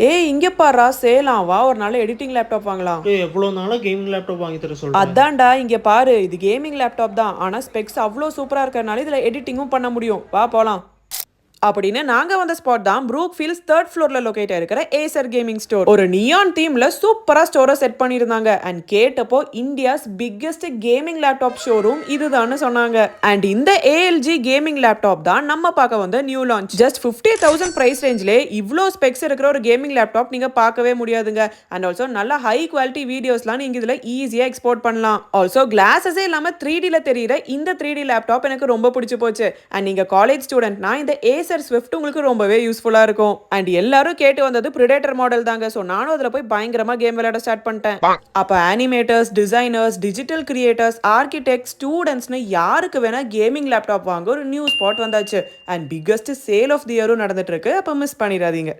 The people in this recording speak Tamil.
ஏய் இங்க பாருடா சேலாம் வா ஒரு நாள் எடிட்டிங் லேப்டாப் வாங்கலாம். டேய் எவ்வளோ நாளாக கேமிங் லேப்டாப் வாங்கி தர சொல்கிறேன். அதான்டா இங்க பாரு இது கேமிங் லேப்டாப் தான் ஆனா ஸ்பெக்ஸ் அவ்வளோ சூப்பரா இருக்கறனால இதுல எடிட்டிங்கும் பண்ண முடியும். வா போலாம். அப்படின்னு நாங்க வந்த ஸ்பாட் தான் ப்ரூக் ஃபீல்ட்ஸ் 3rd ஃப்ளோர்ல லொகேட் இருக்கிற ஏசர் கேமிங் ஸ்டோர். ஒரு நியான் தீம்ல சூப்பரா ஸ்டோரை செட் பண்ணியிருந்தாங்க. அண்ட் கேட்டப்போ India's biggest gaming laptop showroom இதுதான்னு சொன்னாங்க. அண்ட் இந்த ஏஎல்ஜி கேமிங் லேப்டாப் தான் நம்ம பார்க்க வந்த நியூ லான்ச். ஜஸ்ட் 50,000 பிரைஸ் ரேஞ்சிலே இவ்வளோ ஸ்பெக்ஸ் இருக்கிற ஒரு கேமிங் லேப்டாப் நீங்க பார்க்கவே முடியாதுங்க. அண்ட் ஆல்சோ நல்ல ஹை குவாலிட்டி வீடியோஸ்லாம் நீங்க இதுல ஈஸியா எக்ஸ்போர்ட் பண்ணலாம். ஆல்சோ கிளாஸஸே இல்லாம 3Dல தெரியுற இந்த 3D லேப்டாப் எனக்கு ரொம்ப பிடிச்சு போச்சு. அண்ட் நீங்க காலேஜ் ஸ்டூடெண்ட்னா இந்த ஏசர் ஸ்விஃப்ட் உங்களுக்கு ரொம்பவே யூஸ்ஃபுல்லா இருக்கும். அண்ட் எல்லாரும் கேட்டு வந்தது பிரிடேட்டர் மாடல் தாங்க. சோ நானும் அதுல போய் பயங்கரமா கேம் விளையாட ஸ்டார்ட் பண்ணிட்டேன். அப்ப animators, designers, digital creators, architect, ஸ்டூடெண்ட்ஸ்னு யாருக்கு வேணா கேமிங் லேப்டாப் வாங்க ஒரு நியூ ஸ்பாட் வந்தாச்சு. And biggest sale of the இயரும் நடந்துட்டு இருக்கு. அப்ப மிஸ் பண்ணிடாதீங்க.